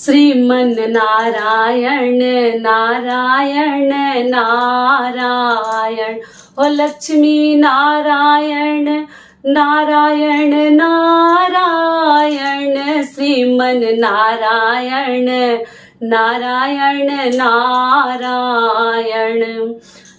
श्रीमन नारायण नारायण नारायण ओ लक्ष्मी नारायण नारायण नारायण श्रीमन नारायण नारायण नारायण।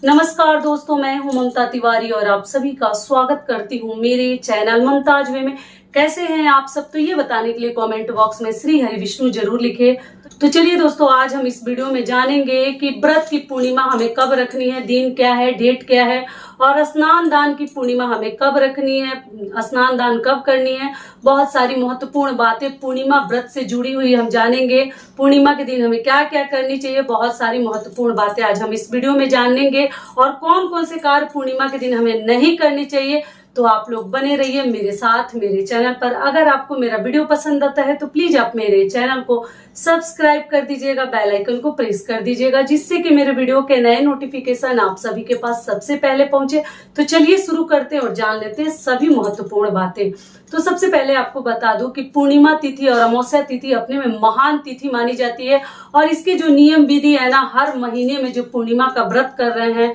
नमस्कार दोस्तों, मैं हूं ममता तिवारी और आप सभी का स्वागत करती हूं मेरे चैनल ममताज वे में। कैसे हैं आप सब, तो ये बताने के लिए कमेंट बॉक्स में श्री हरि विष्णु जरूर लिखे। तो चलिए दोस्तों, आज हम इस वीडियो में जानेंगे कि व्रत की पूर्णिमा हमें कब रखनी है, दिन क्या है, डेट क्या है, और स्नान दान की पूर्णिमा हमें कब रखनी है, स्नान दान कब करनी है। बहुत सारी महत्वपूर्ण बातें पूर्णिमा व्रत से जुड़ी हुई हम जानेंगे। पूर्णिमा के दिन हमें क्या क्या करनी चाहिए, बहुत सारी महत्वपूर्ण बातें आज हम इस वीडियो में जानेंगे। और कौन कौन से कार्य पूर्णिमा के दिन हमें नहीं करनी चाहिए, तो आप लोग बने रहिए मेरे साथ मेरे चैनल पर। अगर आपको मेरा वीडियो पसंद आता है तो प्लीज आप मेरे चैनल को सब्सक्राइब कर दीजिएगा, बेल आइकन को प्रेस कर दीजिएगा, जिससे कि मेरे वीडियो के नए नोटिफिकेशन आप सभी के पास सबसे पहले पहुंचे। तो चलिए शुरू करते हैं और जान लेते हैं सभी महत्वपूर्ण बातें। तो सबसे पहले आपको बता दूं कि पूर्णिमा तिथि और अमावस्या तिथि अपने में महान तिथि मानी जाती है। और इसके जो नियम विधि है ना, हर महीने में जो पूर्णिमा का व्रत कर रहे हैं,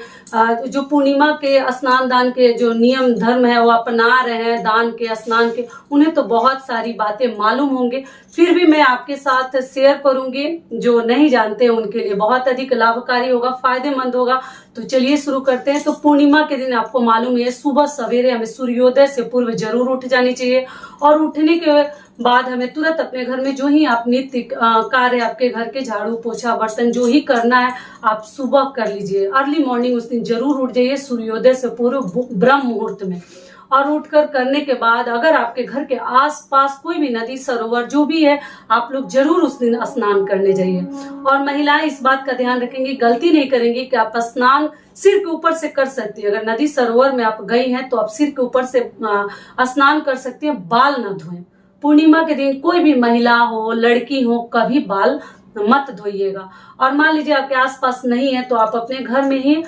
जो पूर्णिमा के स्नान दान के जो नियम धर्म है वो अपना रहे हैं, दान के स्नान के, उन्हें तो बहुत सारी बातें मालूम होंगे। फिर भी मैं आपके साथ शेयर करूंगी, जो नहीं जानते उनके लिए बहुत अधिक लाभकारी होगा, फायदेमंद होगा। तो चलिए शुरू करते हैं। तो पूर्णिमा के दिन आपको मालूम है सुबह सवेरे हमें सूर्योदय से पूर्व जरूर उठ जानी चाहिए। और उठने के बाद हमें तुरंत अपने घर में जो ही आप नित्य कार्य, आपके घर के झाड़ू पोछा बर्तन जो ही करना है आप सुबह कर लीजिए। अर्ली मॉर्निंग उस दिन जरूर उठ जाइए सूर्योदय से पूर्व ब्रह्म मुहूर्त में। और उठकर करने के बाद अगर आपके घर के आसपास कोई भी नदी सरोवर जो भी है, आप लोग जरूर उस दिन स्नान करने जाइए। और महिलाएं इस बात का ध्यान रखेंगी, गलती नहीं करेंगी कि आप स्नान सिर के ऊपर से कर सकती है। अगर नदी सरोवर में आप गई हैं तो आप सिर के ऊपर से स्नान कर सकती हैं, बाल न धोएं। पूर्णिमा के दिन कोई भी महिला हो, लड़की हो, कभी बाल मत धोइएगा। और मान लीजिए आपके आसपास नहीं है तो आप अपने घर में ही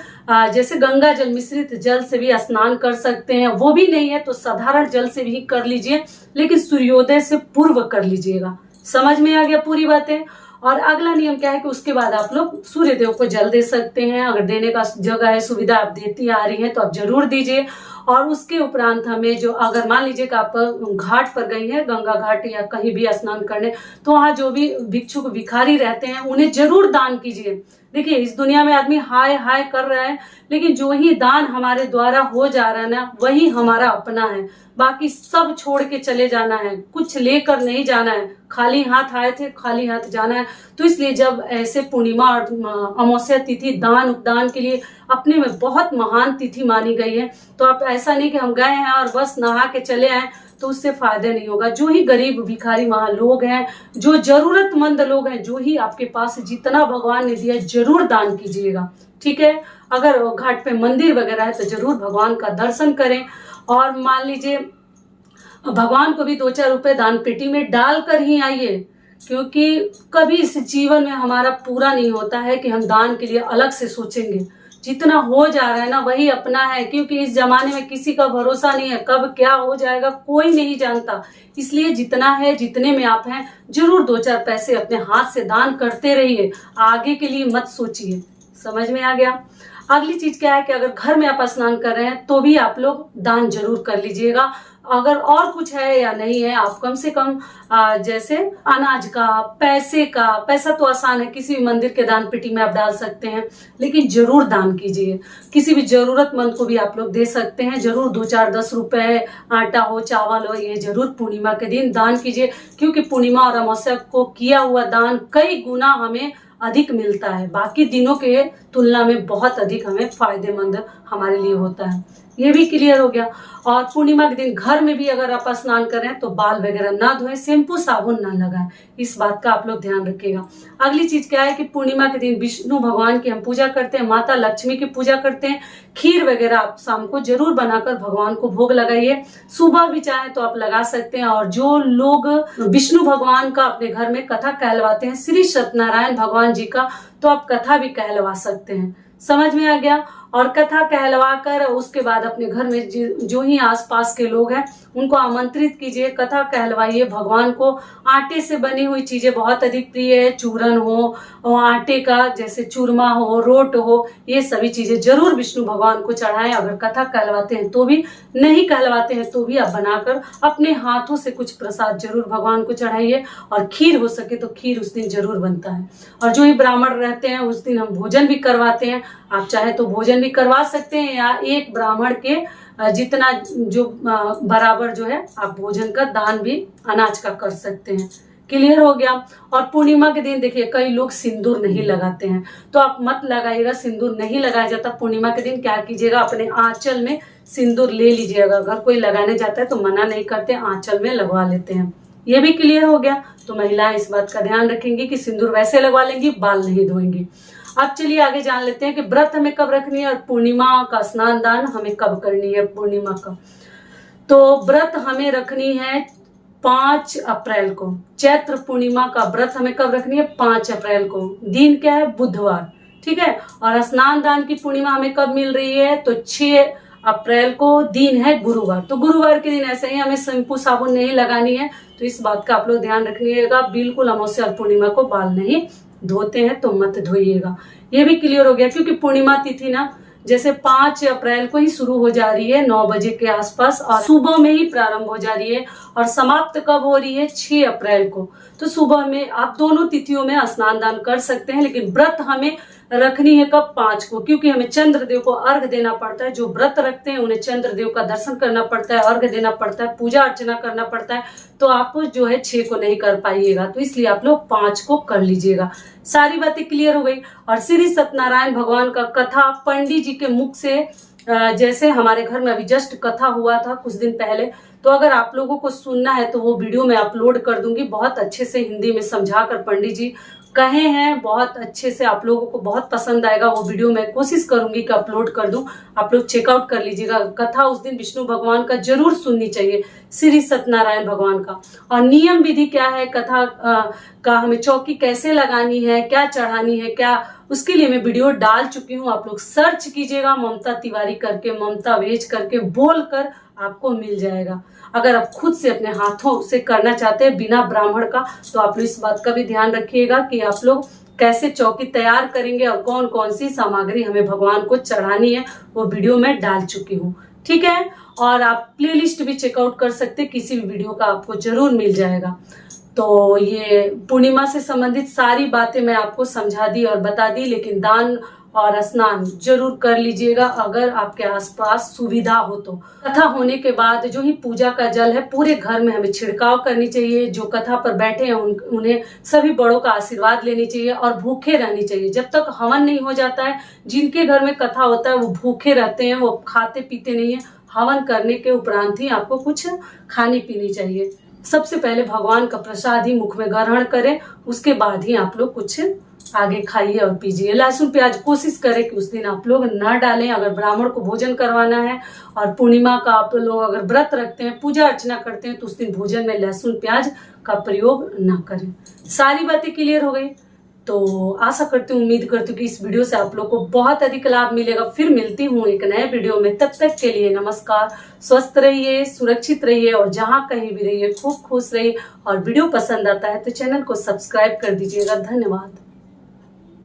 जैसे गंगा जल मिश्रित जल से भी स्नान कर सकते हैं। वो भी नहीं है तो साधारण जल से भी कर लीजिए, लेकिन सूर्योदय से पूर्व कर लीजिएगा। समझ में आ गया पूरी बातें। और अगला नियम क्या है कि उसके बाद आप लोग सूर्य देव को जल दे सकते हैं। अगर देने का जगह है, सुविधा आप देती आ रही है तो आप जरूर दीजिए। और उसके उपरांत हमें जो, अगर मान लीजिए कि आप घाट पर गई हैं, गंगा घाट या कहीं भी स्नान करने, तो वहाँ जो भी भिक्षुक भिखारी रहते हैं उन्हें जरूर दान कीजिए। देखिए, इस दुनिया में आदमी हाय हाय कर रहा है, लेकिन जो ही दान हमारे द्वारा हो जा रहा है ना, वही हमारा अपना है। बाकी सब छोड़ के चले जाना है, कुछ लेकर नहीं जाना है। खाली हाथ आए थे, खाली हाथ जाना है। तो इसलिए जब ऐसे पूर्णिमा और अमावस्या तिथि दान उपदान के लिए अपने में बहुत महान तिथि मानी गई है, तो आप ऐसा नहीं कि हम गए हैं और बस नहा के चले आए, तो उससे फायदा नहीं होगा। जो ही गरीब भिखारी वहां लोग हैं, जो जरूरतमंद लोग हैं, जो ही आपके पास जितना भगवान ने दिया जरूर दान कीजिएगा, ठीक है। अगर घाट पे मंदिर वगैरह है तो जरूर भगवान का दर्शन करें। और मान लीजिए भगवान को भी 2-4 रुपए दान पेटी में डाल कर ही आइए, क्योंकि कभी इस जीवन में हमारा पूरा नहीं होता है कि हम दान के लिए अलग से सोचेंगे। जितना हो जा रहा है ना वही अपना है, क्योंकि इस जमाने में किसी का भरोसा नहीं है, कब क्या हो जाएगा कोई नहीं जानता। इसलिए जितना है, जितने में आप हैं, जरूर 2-4 पैसे अपने हाथ से दान करते रहिए, आगे के लिए मत सोचिए। समझ में आ गया। अगली चीज क्या है कि अगर घर में आप स्नान कर रहे हैं तो भी आप लोग दान जरूर कर लीजिएगा। अगर और कुछ है या नहीं है, आप कम से कम जैसे अनाज का, पैसे का, पैसा तो आसान है, किसी भी मंदिर के दान पेटी में आप डाल सकते हैं, लेकिन जरूर दान कीजिए। किसी भी जरूरतमंद को भी आप लोग दे सकते हैं। जरूर 2-4 10 रुपए, आटा हो, चावल हो, ये जरूर पूर्णिमा के दिन दान कीजिए, क्योंकि पूर्णिमा और अमावस्या को किया हुआ दान कई गुना हमें अधिक मिलता है। बाकी दिनों के तुलना में बहुत अधिक हमें फायदेमंद हमारे लिए होता है। ये भी क्लियर हो गया। और पूर्णिमा के दिन घर में भी अगर आप स्नान करें तो बाल वगैरह ना धोएं, शैम्पू साबुन ना लगाएं। इस बात का आप लोग ध्यान रखिएगा। अगली चीज क्या है कि पूर्णिमा के दिन विष्णु भगवान की हम पूजा करते हैं, माता लक्ष्मी की पूजा करते हैं। खीर वगैरह आप शाम को जरूर बनाकर भगवान को भोग लगाइए। सुबह भी चाहे तो आप लगा सकते हैं। और जो लोग विष्णु भगवान का अपने घर में कथा कहलवाते हैं, श्री सत्यनारायण भगवान जी का, तो आप कथा भी कहलवा सकते हैं। समझ में आ गया। और कथा कहलवा कर उसके बाद अपने घर में जो ही आसपास के लोग हैं उनको आमंत्रित कीजिए, कथा कहलवाइए। भगवान को आटे से बनी हुई चीजें बहुत अधिक प्रिय है, चूरन हो और आटे का जैसे चूरमा हो, रोट हो, ये सभी चीजें जरूर विष्णु भगवान को चढ़ाएं। अगर कथा कहलवाते हैं तो भी, नहीं कहलवाते हैं तो भी आप बनाकर अपने हाथों से कुछ प्रसाद जरूर भगवान को चढ़ाइए। और खीर हो सके तो खीर उस दिन जरूर बनता है। और जो ही ब्राह्मण रहते हैं उस दिन हम भोजन भी करवाते हैं। आप चाहे तो भोजन भी करवा सकते हैं या एक ब्राह्मण के जितना जो बराबर जो है आप भोजन का दान भी अनाज का कर सकते हैं। क्लियर हो गया। और पूर्णिमा के दिन देखिए कई लोग सिंदूर नहीं लगाते हैं, तो आप मत लगाइएगा, सिंदूर नहीं लगाया जाता। पूर्णिमा के दिन क्या कीजिएगा, अपने आंचल में सिंदूर ले लीजिएगा। अगर कोई लगाने जाता है तो मना नहीं करते, आंचल में लगवा लेते हैं। ये भी क्लियर हो गया। तो महिलाएं इस बात का ध्यान रखेंगी कि सिंदूर वैसे लगवा लेंगी, बाल नहीं धोएंगी। अब चलिए आगे जान लेते हैं कि व्रत हमें कब रखनी है और पूर्णिमा का स्नान दान हमें कब करनी है। पूर्णिमा का तो व्रत हमें रखनी है 5 अप्रैल को। चैत्र पूर्णिमा का व्रत हमें कब रखनी है, 5 अप्रैल को। दिन क्या है, बुधवार, ठीक है। और स्नान दान की पूर्णिमा हमें कब मिल रही है, तो 6 अप्रैल को। दिन है गुरुवार। तो गुरुवार के दिन ऐसे ही हमें शैम्पू साबुन नहीं लगानी है, तो इस बात का आप लोग ध्यान रखिएगा। बिल्कुल अमावस्या और पूर्णिमा को बाल नहीं धोते हैं तो मत धोइएगा। ये भी क्लियर हो गया, क्योंकि पूर्णिमा तिथि ना जैसे 5 अप्रैल को ही शुरू हो जा रही है 9 बजे के आसपास, और सुबह में ही प्रारंभ हो जा रही है और समाप्त कब हो रही है, 6 अप्रैल को। तो सुबह में आप दोनों तिथियों में स्नान दान कर सकते हैं, लेकिन व्रत हमें रखनी है कब, 5 को, क्योंकि हमें चंद्रदेव को अर्घ देना पड़ता है। जो व्रत रखते हैं उन्हें चंद्रदेव का दर्शन करना पड़ता है, अर्घ देना पड़ता है, पूजा अर्चना करना पड़ता है। तो आप जो है 6 को नहीं कर पाइएगा, तो इसलिए आप लोग 5 को कर लीजिएगा। सारी बातें क्लियर हो गई। और श्री सत्यनारायण भगवान का कथा पंडित जी के मुख से, जैसे हमारे घर में अभी जस्ट कथा हुआ था कुछ दिन पहले, तो अगर आप लोगों को सुनना है तो वो वीडियो मैं अपलोड कर दूंगी। बहुत अच्छे से हिंदी में समझाकर पंडित जी कहे हैं, बहुत अच्छे से, आप लोगों को बहुत पसंद आएगा वो वीडियो। मैं कोशिश करूंगी कि अपलोड कर दूं, आप लोग चेकआउट कर लीजिएगा। कथा उस दिन विष्णु भगवान का जरूर सुननी चाहिए, श्री सत्यनारायण भगवान का। और नियम विधि क्या है कथा का, हमें चौकी कैसे लगानी है, क्या चढ़ानी है, क्या, उसके लिए मैं वीडियो डाल चुकी हूँ। आप लोग सर्च कीजिएगा ममता तिवारी करके, ममता वेज करके बोलकर आपको मिल जाएगा। अगर आप खुद से अपने हाथों से करना चाहते हैं बिना ब्राह्मण का, तो आप लोग इस बात का भी ध्यान रखिएगा कि आप लोग कैसे चौकी तैयार करेंगे और कौन कौन सी सामग्री हमें भगवान को चढ़ानी है, वो वीडियो में डाल चुकी हूँ, ठीक है। और आप प्लेलिस्ट भी चेकआउट कर सकते हैं, किसी भी वीडियो का आपको जरूर मिल जाएगा। तो ये पूर्णिमा से संबंधित सारी बातें मैं आपको समझा दी और बता दी, लेकिन दान और स्नान जरूर कर लीजिएगा अगर आपके आसपास सुविधा हो तो। कथा होने के बाद जो ही पूजा का जल है पूरे घर में हमें छिड़काव करनी चाहिए। जो कथा पर बैठे हैं उन्हें सभी बड़ों का आशीर्वाद लेनी चाहिए और भूखे रहनी चाहिए जब तक हवन नहीं हो जाता है। जिनके घर में कथा होता है वो भूखे रहते हैं, वो खाते पीते नहीं है। हवन करने के उपरांत ही आपको कुछ खानी पीनी चाहिए। सबसे पहले भगवान का प्रसाद ही मुख में ग्रहण करें, उसके बाद ही आप लोग कुछ आगे खाइए और पीजिए। लहसुन प्याज कोशिश करें कि उस दिन आप लोग न डालें अगर ब्राह्मण को भोजन करवाना है। और पूर्णिमा का आप लोग अगर व्रत रखते हैं, पूजा अर्चना करते हैं, तो उस दिन भोजन में लहसुन प्याज का प्रयोग न करें। सारी बातें क्लियर हो गई। तो आशा करती हूँ, उम्मीद करती हूँ कि इस वीडियो से आप लोग को बहुत अधिक लाभ मिलेगा। फिर मिलती हूँ एक नए वीडियो में, तब तक के लिए नमस्कार। स्वस्थ रहिए, सुरक्षित रहिए और जहाँ कहीं भी रहिए खूब खुश रहिए। और वीडियो पसंद आता है तो चैनल को सब्सक्राइब कर दीजिएगा। धन्यवाद।